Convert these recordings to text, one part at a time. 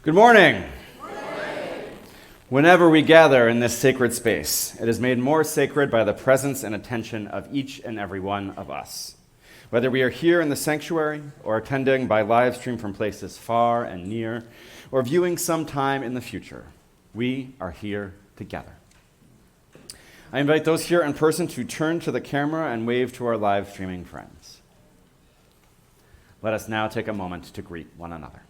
Good morning. Whenever we gather in this sacred space, it is made more sacred by the presence and attention of each and every one of us. Whether we are here in the sanctuary or attending by live stream from places far and near, or viewing sometime in the future, we are here together. I invite those here in person to turn to the camera and wave to our live streaming friends. Let us now take a moment to greet one another.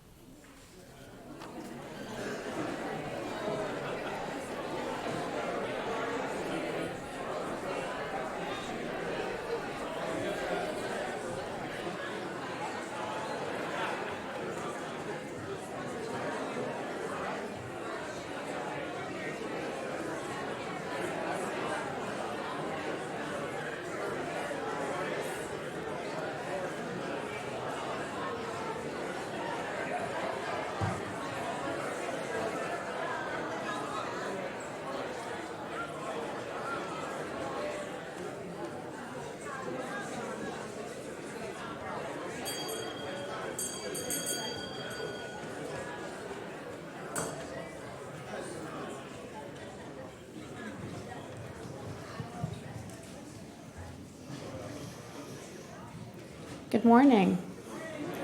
Good morning.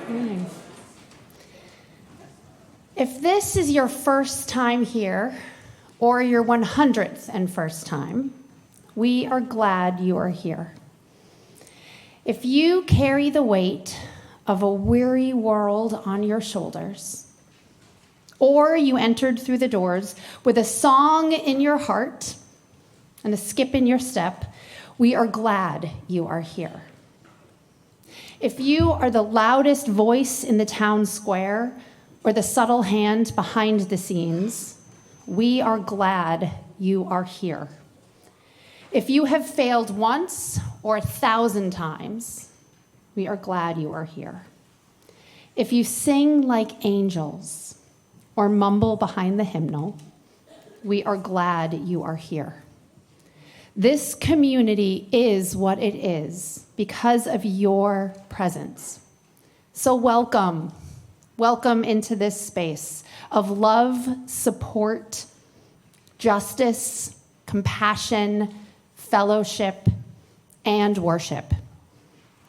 Good morning. If this is your first time here, or your 100th and first time, we are glad you are here. If you carry the weight of a weary world on your shoulders, or you entered through the doors with a song in your heart and a skip in your step, we are glad you are here. If you are the loudest voice in the town square or the subtle hand behind the scenes, we are glad you are here. If you have failed once or 1,000 times, we are glad you are here. If you sing like angels or mumble behind the hymnal, we are glad you are here. This community is what it is because of your presence. So welcome. Welcome into this space of love, support, justice, compassion, fellowship, and worship.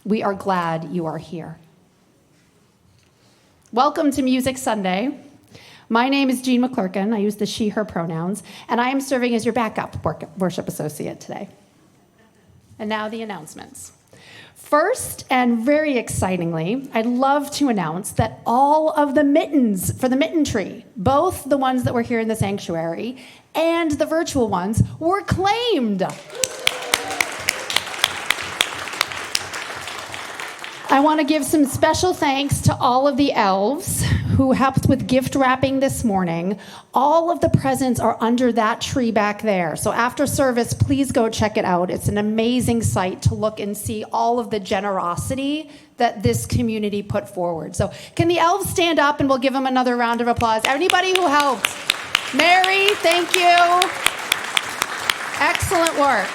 We are glad you are here. Welcome to Music Sunday. My name is Jean McClurkin. I use the she, her pronouns, and I am serving as your backup worship associate today. And now the announcements. First, and very excitingly, I'd love to announce that all of the mittens for the mitten tree, both the ones that were here in the sanctuary and the virtual ones, were claimed. I want to give some special thanks to all of the elves who helped with gift wrapping this morning. All of the presents are under that tree back there. So after service, please go check it out. It's an amazing sight to look and see all of the generosity that this community put forward. So can the elves stand up and we'll give them another round of applause. Anybody who helped. Mary, thank you. Excellent work.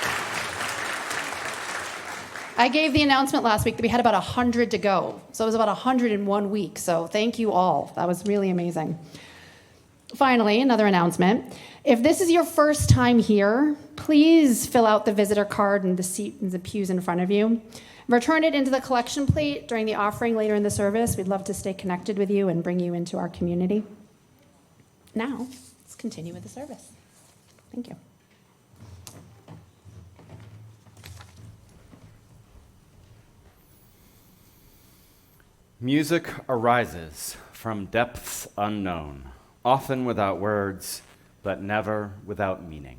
I gave the announcement last week that we had about 100 to go. So it was about 100 in 1 week. So thank you all. That was really amazing. Finally, another announcement. If this is your first time here, please fill out the visitor card in the seat in the pews in front of you. Return it into the collection plate during the offering later in the service. We'd love to stay connected with you and bring you into our community. Now, let's continue with the service. Thank you. Music arises from depths unknown, often without words, but never without meaning.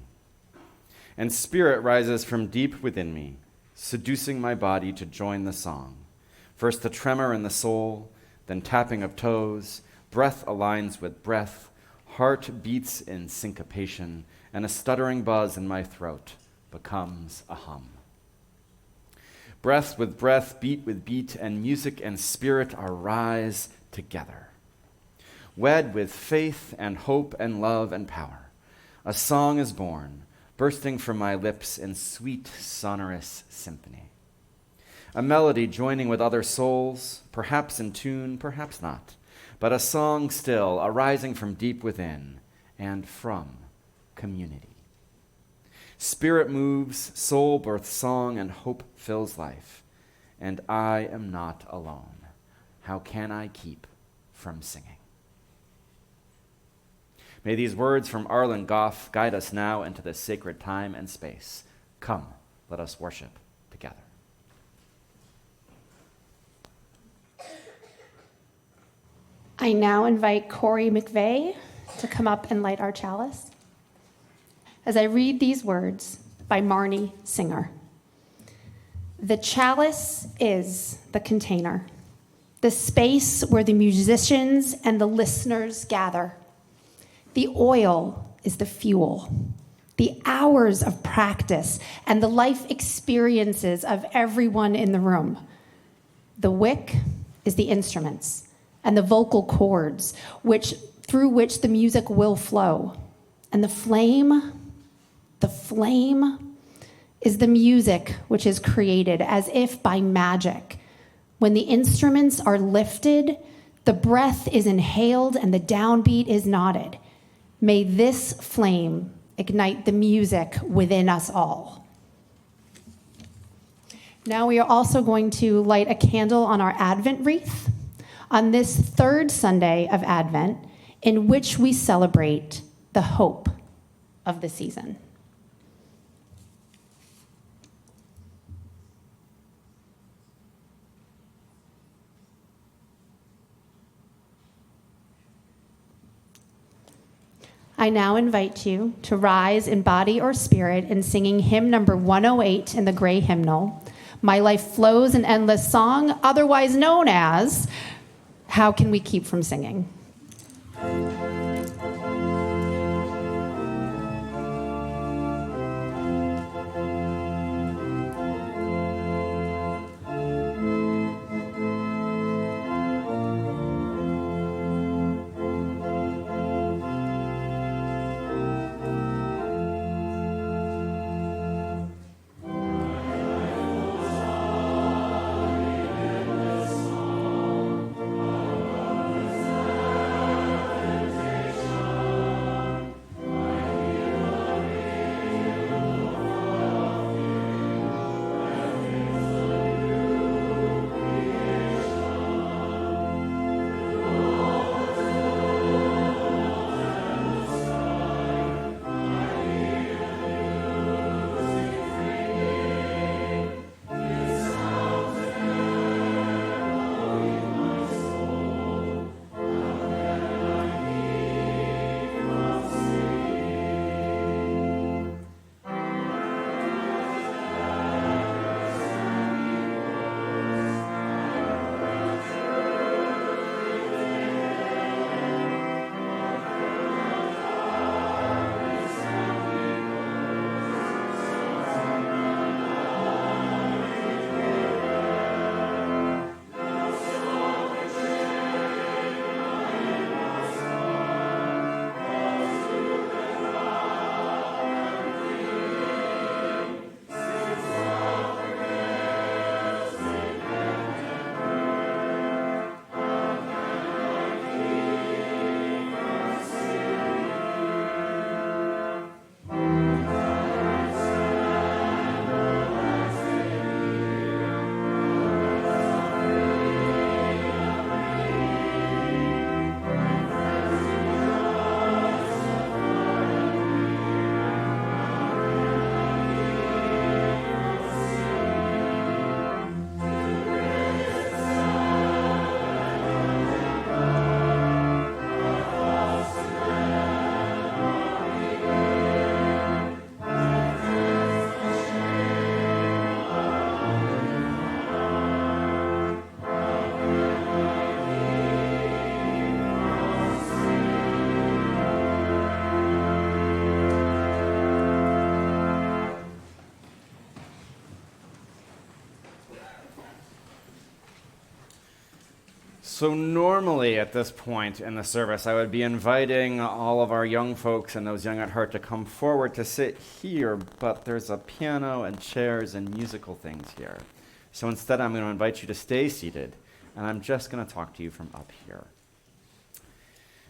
And spirit rises from deep within me, seducing my body to join the song. First the tremor in the soul, then tapping of toes, breath aligns with breath, heart beats in syncopation, and a stuttering buzz in my throat becomes a hum. Breath with breath, beat with beat, and music and spirit arise together. Wed with faith and hope and love and power, a song is born, bursting from my lips in sweet, sonorous symphony. A melody joining with other souls, perhaps in tune, perhaps not, but a song still arising from deep within and from community. Spirit moves, soul births song, and hope fills life. And I am not alone. How can I keep from singing? May these words from Arlen Goff guide us now into this sacred time and space. Come, let us worship together. I now invite Corey McVeigh to come up and light our chalice as I read these words by Marnie Singer. The chalice is the container, the space where the musicians and the listeners gather. The oil is the fuel, the hours of practice and the life experiences of everyone in the room. The wick is the instruments and the vocal cords through which the music will flow. And the flame is the music which is created as if by magic. When the instruments are lifted, the breath is inhaled and the downbeat is nodded. May this flame ignite the music within us all. Now we are also going to light a candle on our Advent wreath on this third Sunday of Advent, in which we celebrate the hope of the season. I now invite you to rise in body or spirit in singing hymn number 108 in the gray hymnal, My Life Flows in Endless Song, otherwise known as How Can We Keep From Singing? So normally at this point in the service, I would be inviting all of our young folks and those young at heart to come forward to sit here, but there's a piano and chairs and musical things here. So instead, I'm going to invite you to stay seated, and I'm just going to talk to you from up here.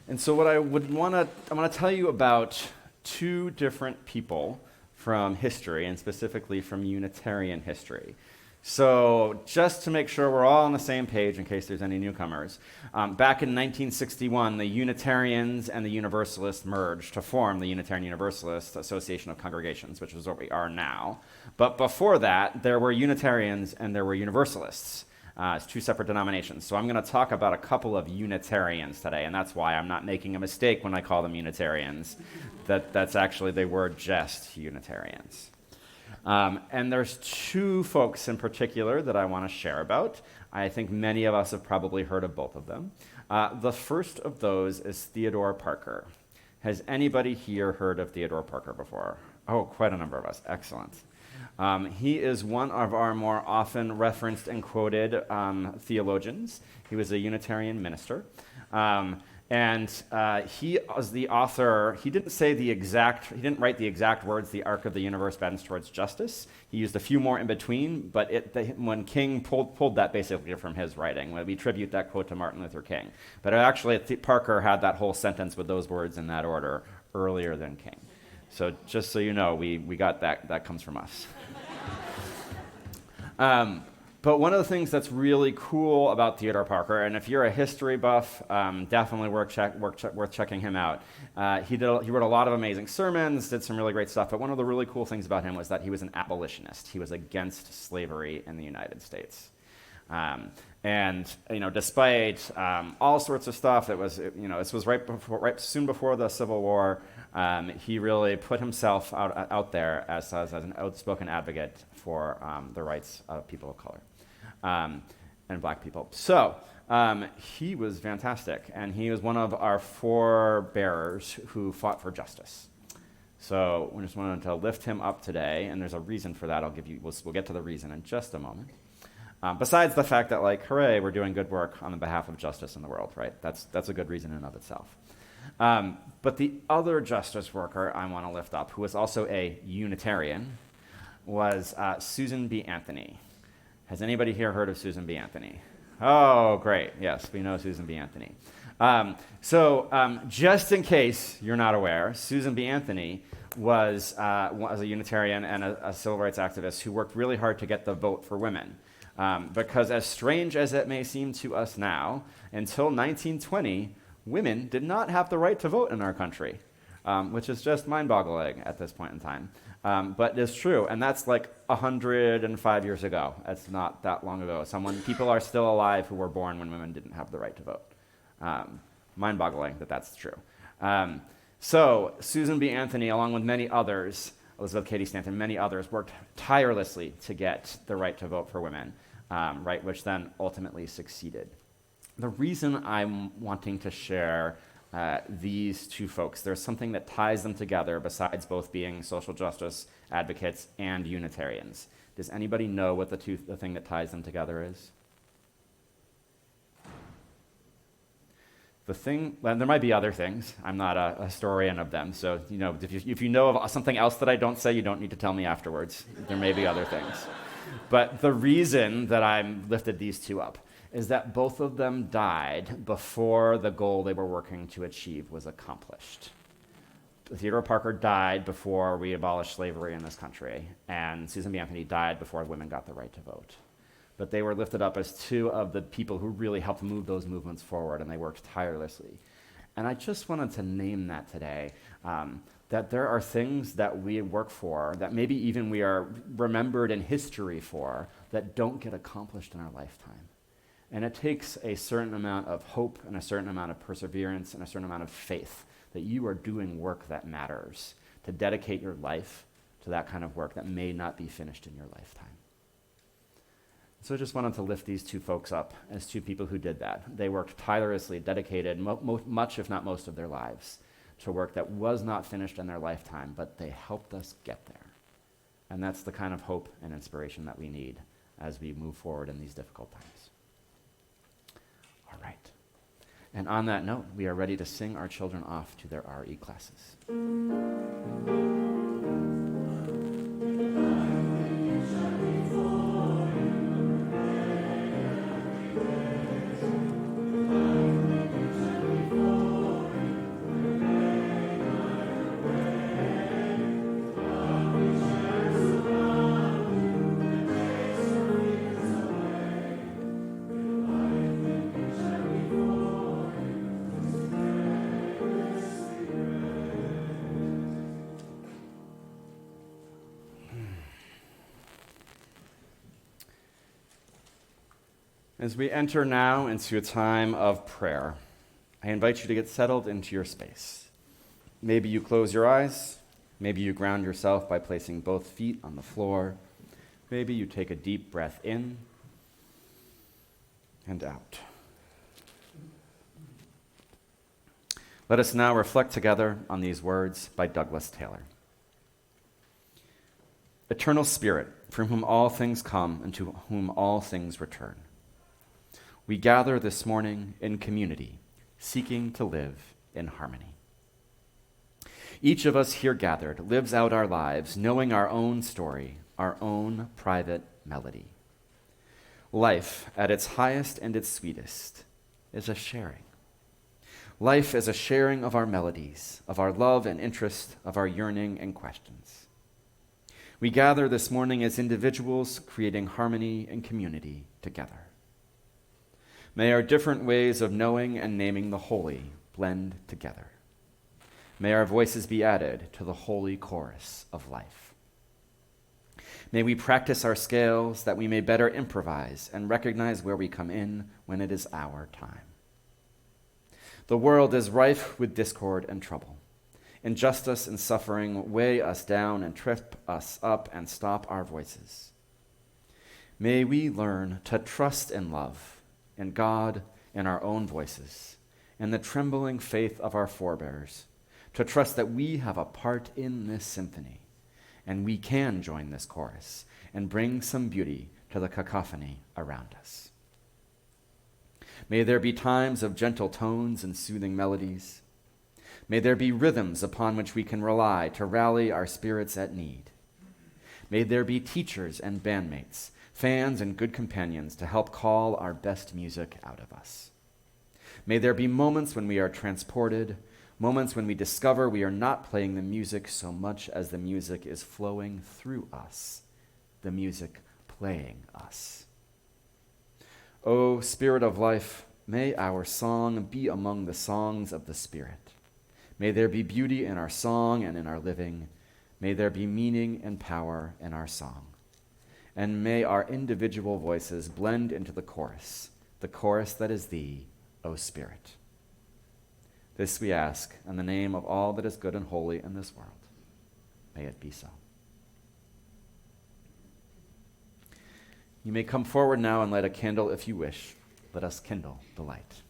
And so what I'm going to tell you about two different people from history, and specifically from Unitarian history. So just to make sure we're all on the same page in case there's any newcomers, back in 1961, the Unitarians and the Universalists merged to form the Unitarian Universalist Association of Congregations, which is what we are now. But before that, there were Unitarians and there were Universalists. It's two separate denominations. So I'm going to talk about a couple of Unitarians today, and that's why I'm not making a mistake when I call them Unitarians. That's actually, they were just Unitarians. And there's two folks in particular that I want to share about. I think many of us have probably heard of both of them. The first of those is Theodore Parker. Has anybody here heard of Theodore Parker before? Oh, quite a number of us. Excellent. He is one of our more often referenced and quoted theologians. He was a Unitarian minister. And he was the author. He didn't write the exact words, "The arc of the universe bends towards justice." He used a few more in between, but when King pulled that basically from his writing, we attribute that quote to Martin Luther King. But actually, Parker had that whole sentence with those words in that order earlier than King. So just so you know, we got that comes from us. But one of the things that's really cool about Theodore Parker, and if you're a history buff, definitely worth checking him out. He wrote a lot of amazing sermons, did some really great stuff, but one of the really cool things about him was that he was an abolitionist. He was against slavery in the United States. And despite all sorts of stuff, this was soon before the Civil War. He really put himself out there as an outspoken advocate for the rights of people of color and black people. So he was fantastic, and he was one of our forebearers who fought for justice. So we just wanted to lift him up today, and there's a reason for that. We'll get to the reason in just a moment. Besides the fact that, hooray, we're doing good work on the behalf of justice in the world, right? That's a good reason in and of itself. But the other justice worker I want to lift up, who was also a Unitarian, was Susan B. Anthony. Has anybody here heard of Susan B. Anthony? Oh, great. Yes, we know Susan B. Anthony. So just in case you're not aware, Susan B. Anthony was a Unitarian and a civil rights activist who worked really hard to get the vote for women. Because as strange as it may seem to us now, until 1920, women did not have the right to vote in our country, which is just mind-boggling at this point in time. But it's true, and that's 105 years ago. That's not that long ago. People are still alive who were born when women didn't have the right to vote. Mind-boggling that that's true. So Susan B. Anthony, along with many others, Elizabeth Cady Stanton, many others, worked tirelessly to get the right to vote for women, which then ultimately succeeded. The reason I'm wanting to share these two folks, there's something that ties them together besides both being social justice advocates and Unitarians. Does anybody know what the thing that ties them together is? Well, there might be other things. I'm not a historian of them, so if you know of something else that I don't say, you don't need to tell me afterwards. There may be other things. But the reason that I lifted these two up is that both of them died before the goal they were working to achieve was accomplished. Theodore Parker died before we abolished slavery in this country, and Susan B. Anthony died before women got the right to vote. But they were lifted up as two of the people who really helped move those movements forward, and they worked tirelessly. And I just wanted to name that today, that there are things that we work for, that maybe even we are remembered in history for, that don't get accomplished in our lifetime. And it takes a certain amount of hope and a certain amount of perseverance and a certain amount of faith that you are doing work that matters, to dedicate your life to that kind of work that may not be finished in your lifetime. So I just wanted to lift these two folks up as two people who did that. They worked tirelessly, dedicated much, if not most, of their lives to work that was not finished in their lifetime, but they helped us get there. And that's the kind of hope and inspiration that we need as we move forward in these difficult times. All right. And on that note, we are ready to sing our children off to their RE classes. As we enter now into a time of prayer, I invite you to get settled into your space. Maybe you close your eyes. Maybe you ground yourself by placing both feet on the floor. Maybe you take a deep breath in and out. Let us now reflect together on these words by Douglas Taylor. Eternal Spirit, from whom all things come and to whom all things return, we gather this morning in community, seeking to live in harmony. Each of us here gathered lives out our lives, knowing our own story, our own private melody. Life, at its highest and its sweetest, is a sharing. Life is a sharing of our melodies, of our love and interest, of our yearning and questions. We gather this morning as individuals creating harmony and community together. May our different ways of knowing and naming the holy blend together. May our voices be added to the holy chorus of life. May we practice our scales that we may better improvise and recognize where we come in when it is our time. The world is rife with discord and trouble. Injustice and suffering weigh us down and trip us up and stop our voices. May we learn to trust in love, in God, in our own voices, in the trembling faith of our forebears, to trust that we have a part in this symphony, and we can join this chorus and bring some beauty to the cacophony around us. May there be times of gentle tones and soothing melodies. May there be rhythms upon which we can rely to rally our spirits at need. May there be teachers and bandmates, fans and good companions to help call our best music out of us. May there be moments when we are transported, moments when we discover we are not playing the music so much as the music is flowing through us, the music playing us. O Spirit of life, may our song be among the songs of the Spirit. May there be beauty in our song and in our living. May there be meaning and power in our song. And may our individual voices blend into the chorus that is Thee, O Spirit. This we ask in the name of all that is good and holy in this world. May it be so. You may come forward now and light a candle if you wish. Let us kindle the light.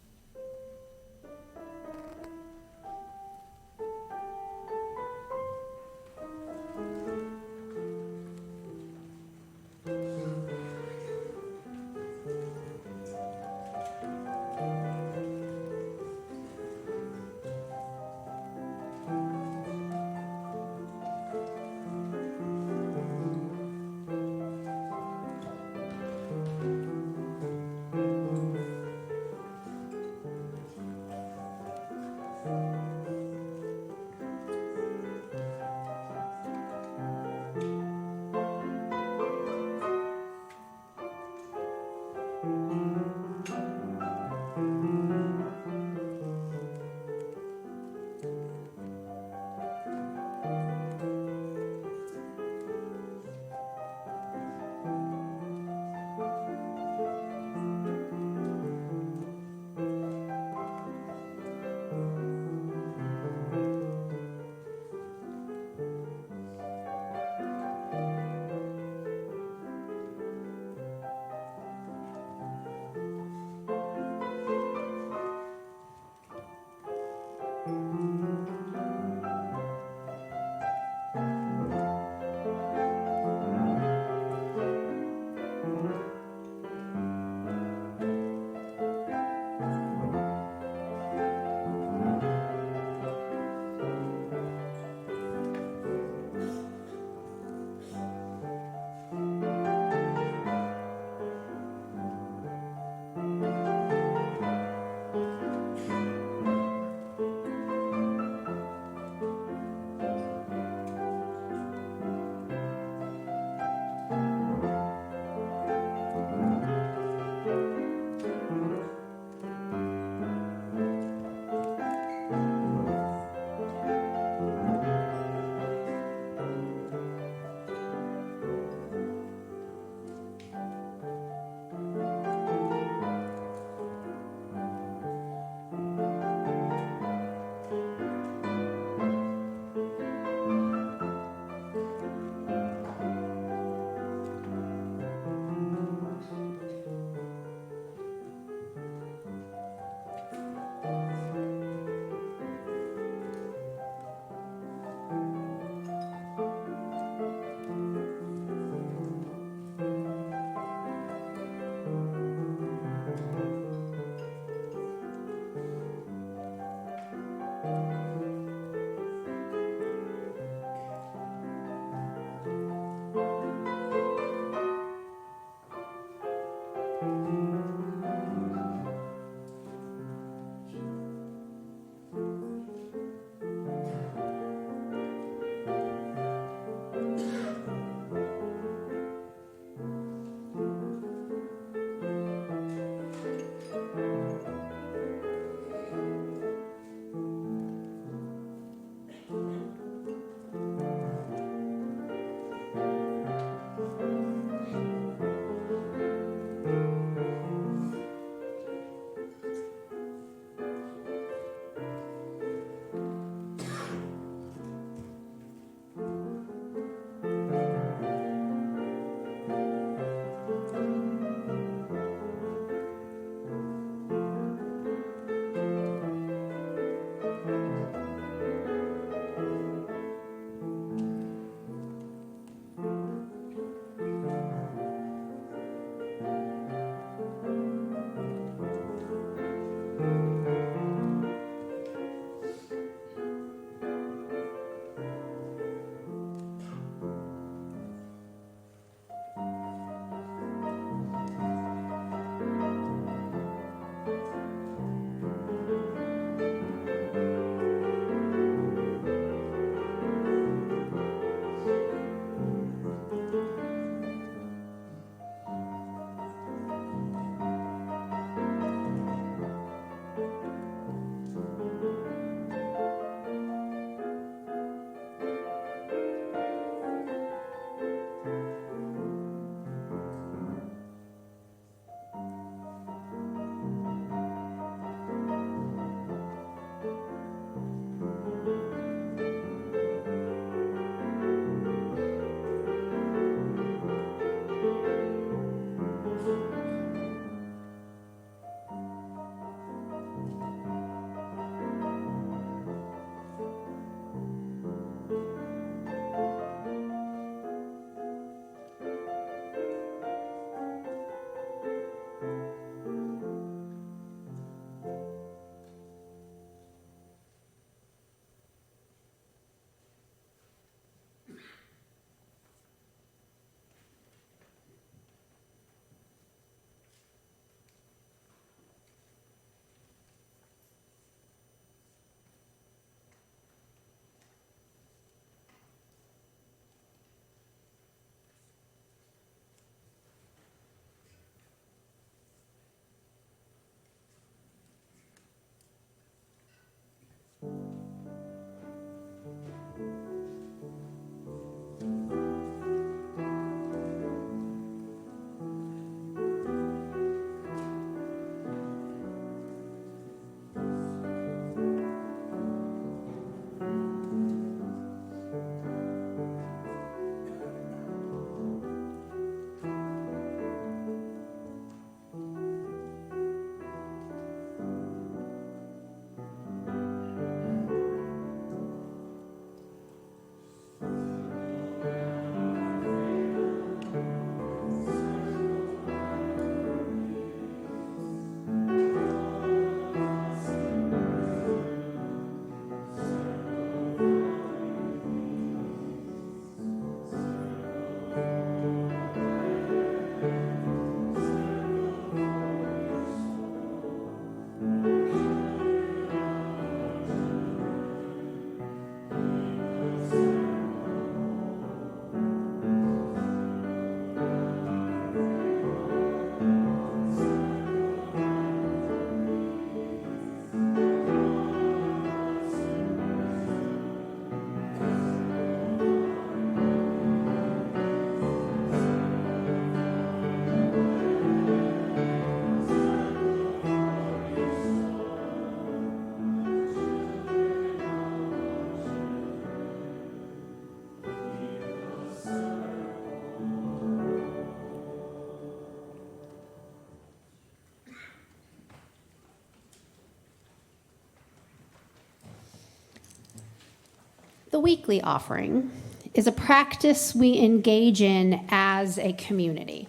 The weekly offering is a practice we engage in as a community.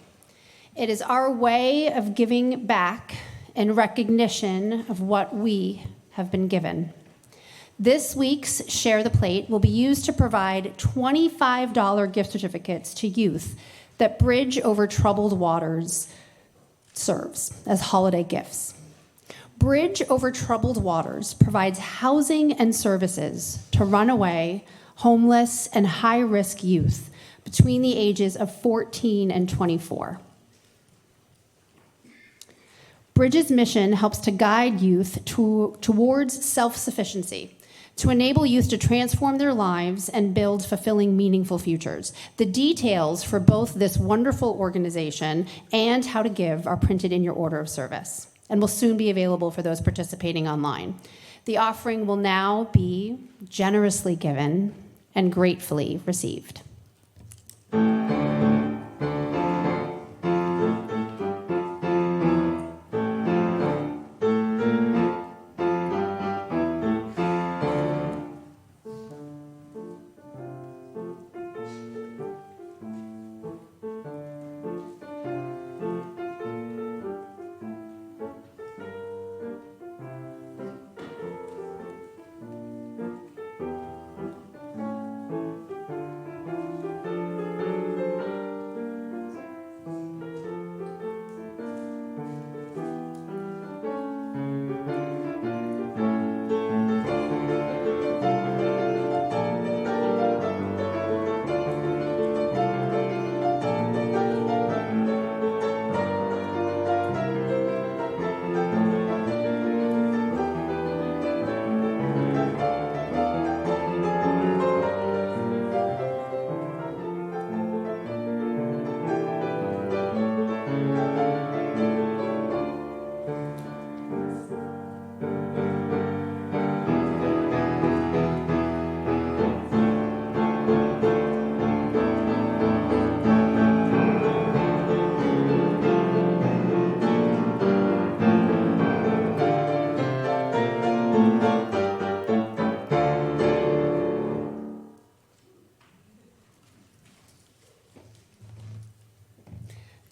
It is our way of giving back in recognition of what we have been given. This week's Share the Plate will be used to provide $25 gift certificates to youth that bridge over troubled waters serves as holiday gifts. Bridge Over Troubled Waters provides housing and services to runaway, homeless, and high-risk youth between the ages of 14 and 24. Bridge's mission helps to guide youth towards self-sufficiency, to enable youth to transform their lives and build fulfilling, meaningful futures. The details for both this wonderful organization and how to give are printed in your order of service and will soon be available for those participating online. The offering will now be generously given and gratefully received.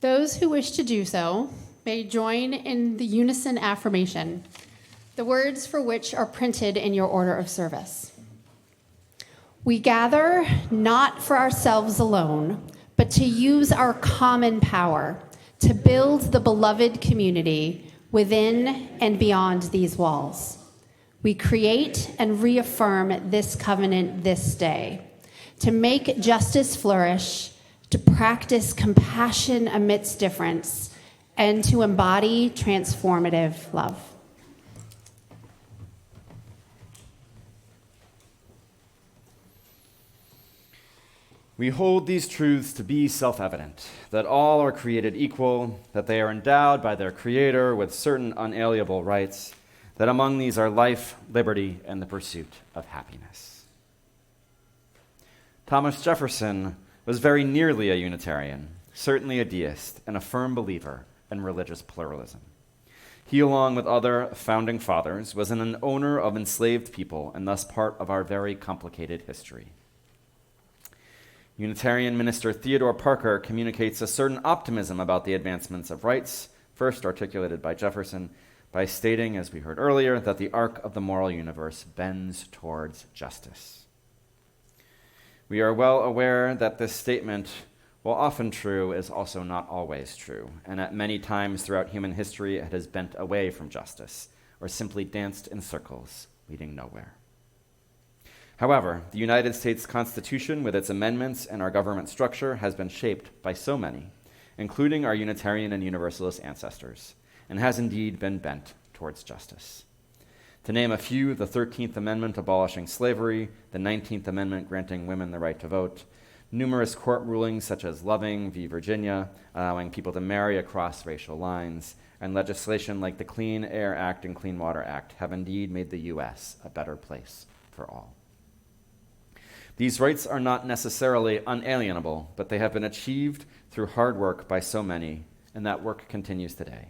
Those who wish to do so may join in the unison affirmation, the words for which are printed in your order of service. We gather not for ourselves alone, but to use our common power to build the beloved community within and beyond these walls. We create and reaffirm this covenant this day, to make justice flourish, to practice compassion amidst difference, and to embody transformative love. We hold these truths to be self-evident, that all are created equal, that they are endowed by their Creator with certain unalienable rights, that among these are life, liberty, and the pursuit of happiness. Thomas Jefferson was very nearly a Unitarian, certainly a deist, and a firm believer in religious pluralism. He, along with other founding fathers, was an owner of enslaved people and thus part of our very complicated history. Unitarian minister Theodore Parker communicates a certain optimism about the advancements of rights, first articulated by Jefferson, by stating, as we heard earlier, that the arc of the moral universe bends towards justice. We are well aware that this statement, while often true, is also not always true, and at many times throughout human history it has bent away from justice, or simply danced in circles, leading nowhere. However, the United States Constitution, with its amendments and our government structure, has been shaped by so many, including our Unitarian and Universalist ancestors, and has indeed been bent towards justice. To name a few, the 13th Amendment abolishing slavery, the 19th Amendment granting women the right to vote, numerous court rulings such as Loving v. Virginia, allowing people to marry across racial lines, and legislation like the Clean Air Act and Clean Water Act have indeed made the U.S. a better place for all. These rights are not necessarily unalienable, but they have been achieved through hard work by so many, and that work continues today.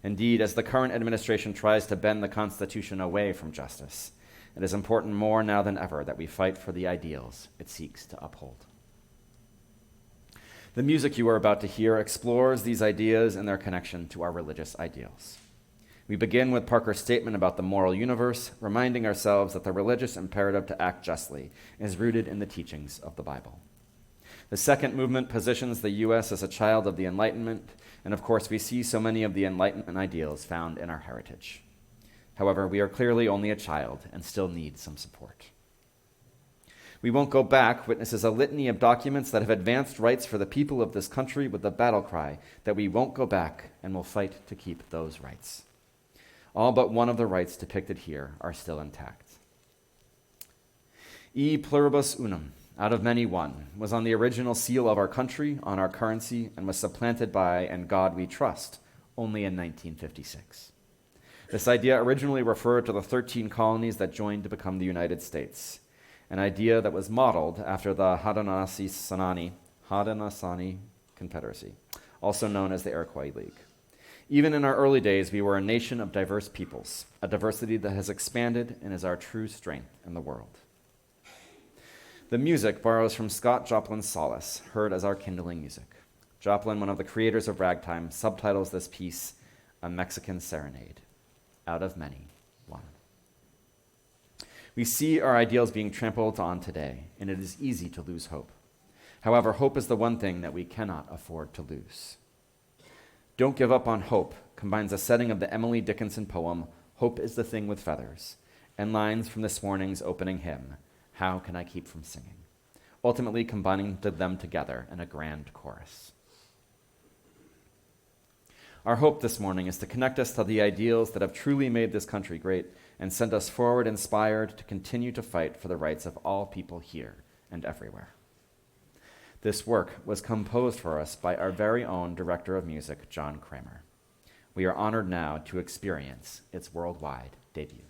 Indeed, as the current administration tries to bend the Constitution away from justice, it is important more now than ever that we fight for the ideals it seeks to uphold. The music you are about to hear explores these ideas and their connection to our religious ideals. We begin with Parker's statement about the moral universe, reminding ourselves that the religious imperative to act justly is rooted in the teachings of the Bible. The second movement positions the U.S. as a child of the Enlightenment And of course, we see so many of the Enlightenment ideals found in our heritage. However, we are clearly only a child and still need some support. We Won't Go Back witnesses a litany of documents that have advanced rights for the people of this country with the battle cry that we won't go back and will fight to keep those rights. All but one of the rights depicted here are still intact. E pluribus unum, out of many one, was on the original seal of our country, on our currency, and was supplanted by "and God we trust" only in 1956. This idea originally referred to the 13 colonies that joined to become the United States, an idea that was modeled after the Haudenosaunee Confederacy, also known as the Iroquois League. Even in our early days, we were a nation of diverse peoples, a diversity that has expanded and is our true strength in the world. The music borrows from Scott Joplin's Solace, heard as our kindling music. Joplin, one of the creators of ragtime, subtitles this piece, "A Mexican Serenade," out of many, one. We see our ideals being trampled on today, and it is easy to lose hope. However, hope is the one thing that we cannot afford to lose. "Don't Give Up on Hope" combines a setting of the Emily Dickinson poem, "Hope is the Thing with Feathers," and lines from this morning's opening hymn, "How Can I Keep from Singing?" ultimately combining them together in a grand chorus. Our hope this morning is to connect us to the ideals that have truly made this country great and send us forward inspired to continue to fight for the rights of all people here and everywhere. This work was composed for us by our very own Director of Music, John Kramer. We are honored now to experience its worldwide debut.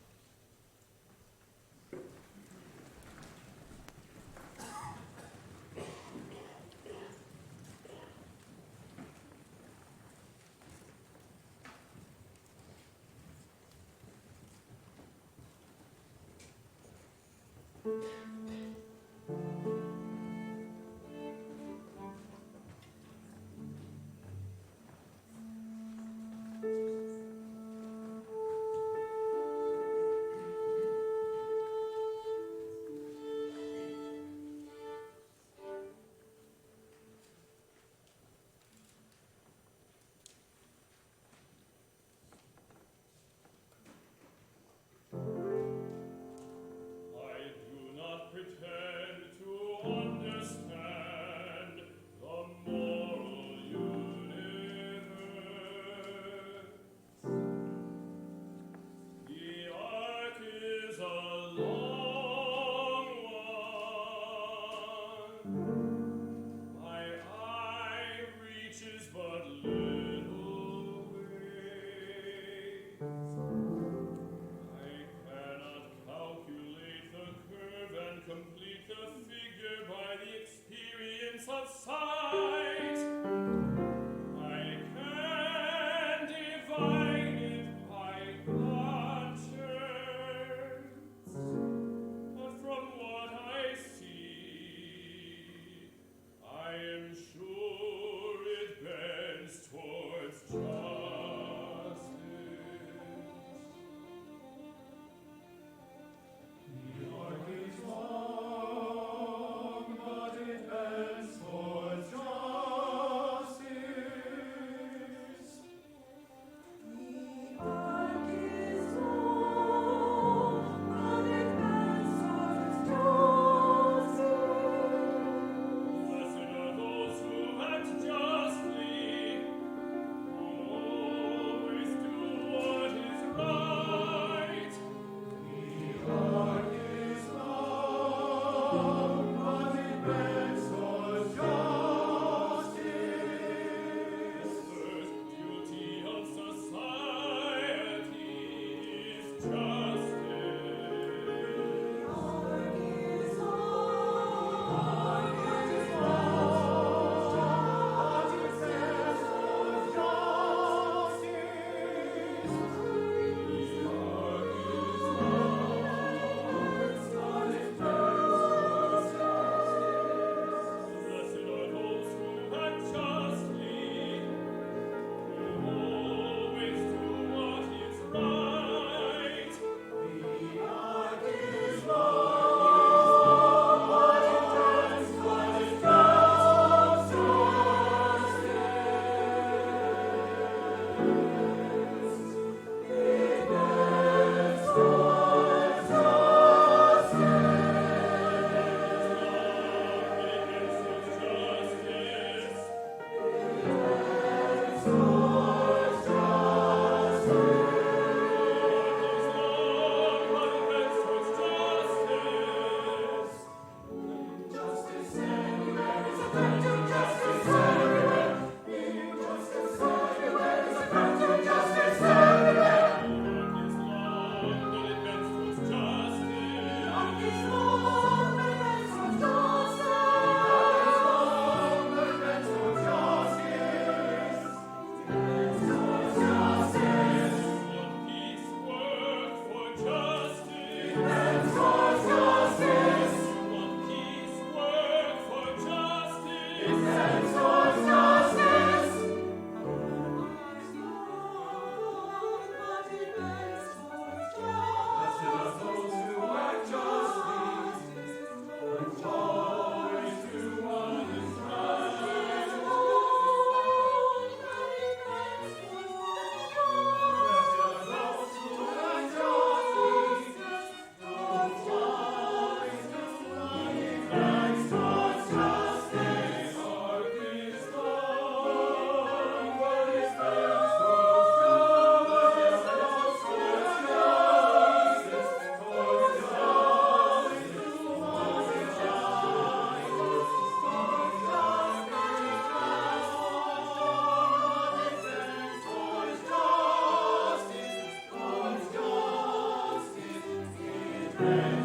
Yourself.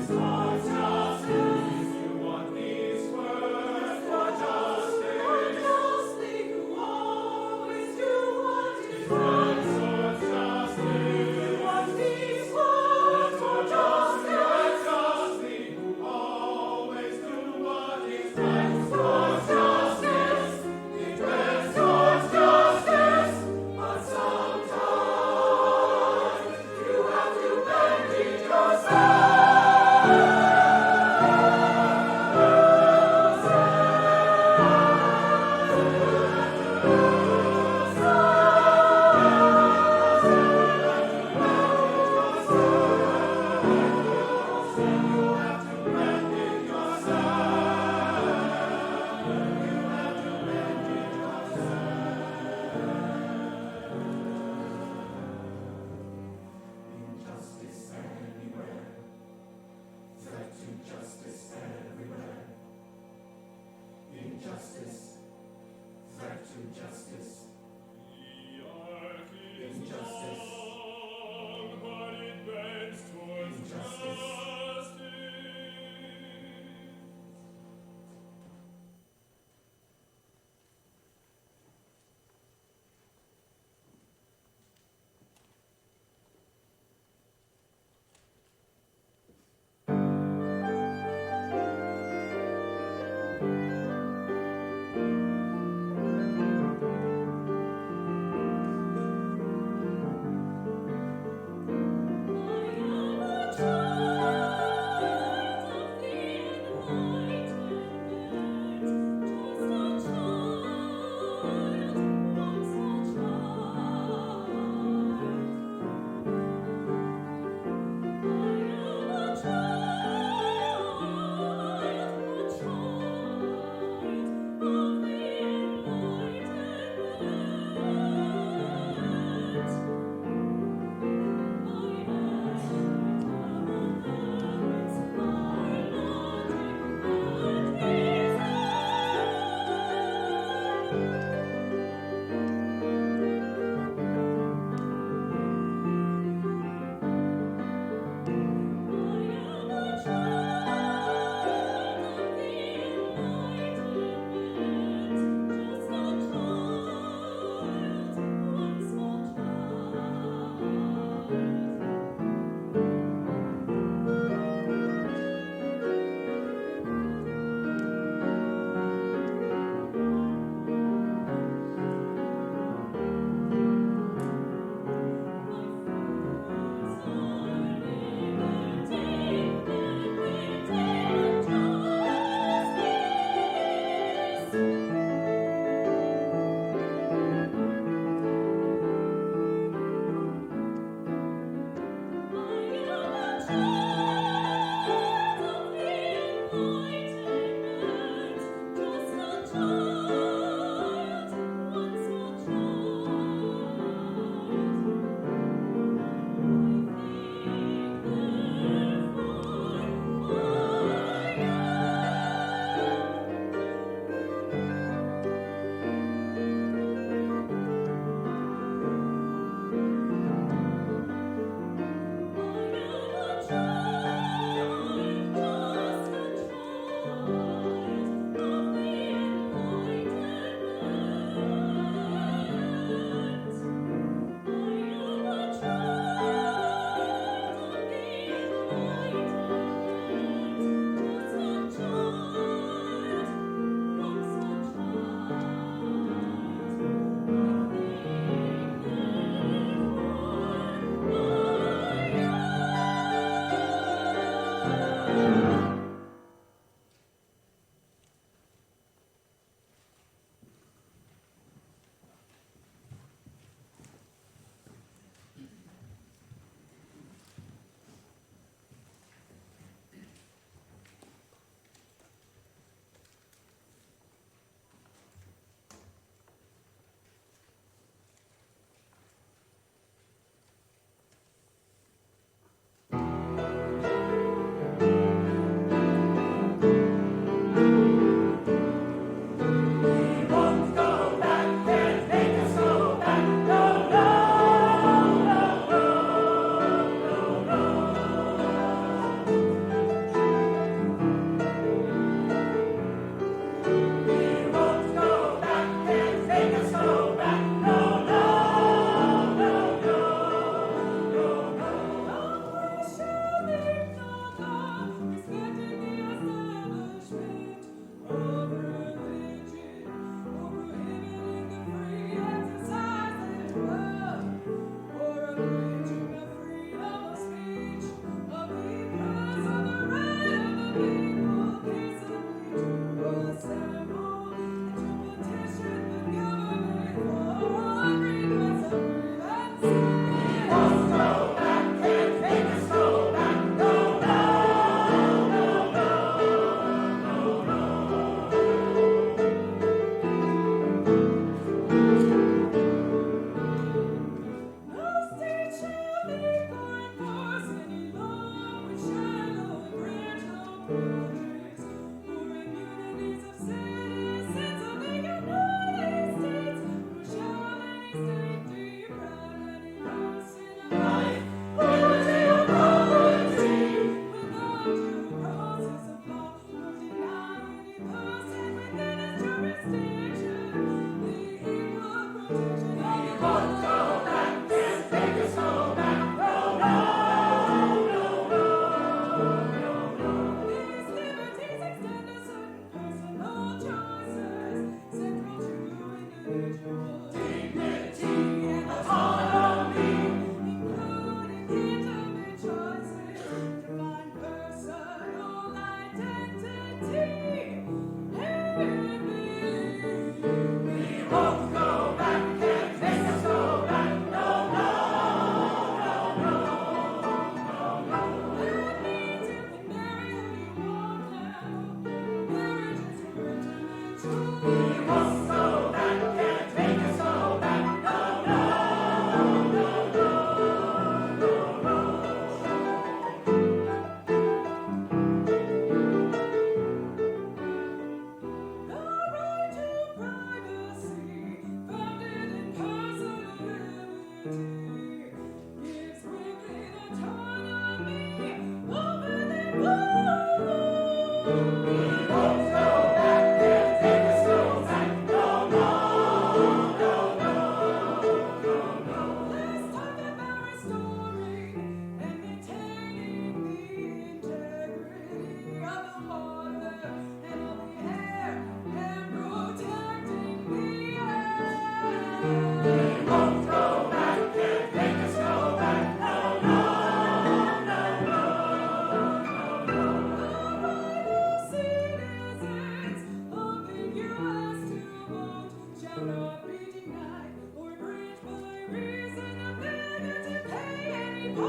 We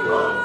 won't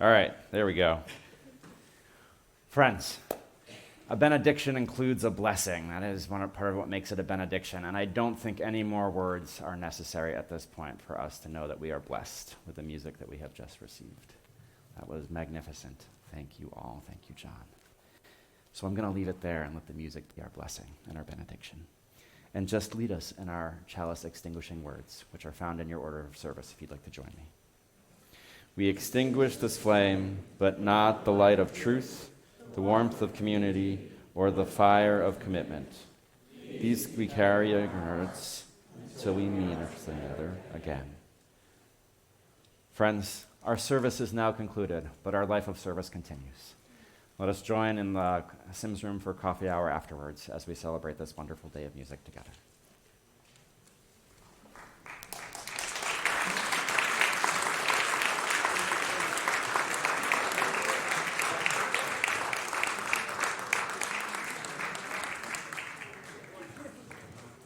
All right, there we go. Friends, a benediction includes a blessing. That is part of what makes it a benediction. And I don't think any more words are necessary at this point for us to know that we are blessed with the music that we have just received. That was magnificent. Thank you all. Thank you, John. So I'm going to leave it there and let the music be our blessing and our benediction. And just lead us in our chalice extinguishing words, which are found in your order of service if you'd like to join me. We extinguish this flame, but not the light of truth, the warmth of community, or the fire of commitment. These we carry in our hearts till we meet together again. Friends, our service is now concluded, but our life of service continues. Let us join in the Sims room for coffee hour afterwards as we celebrate this wonderful day of music together.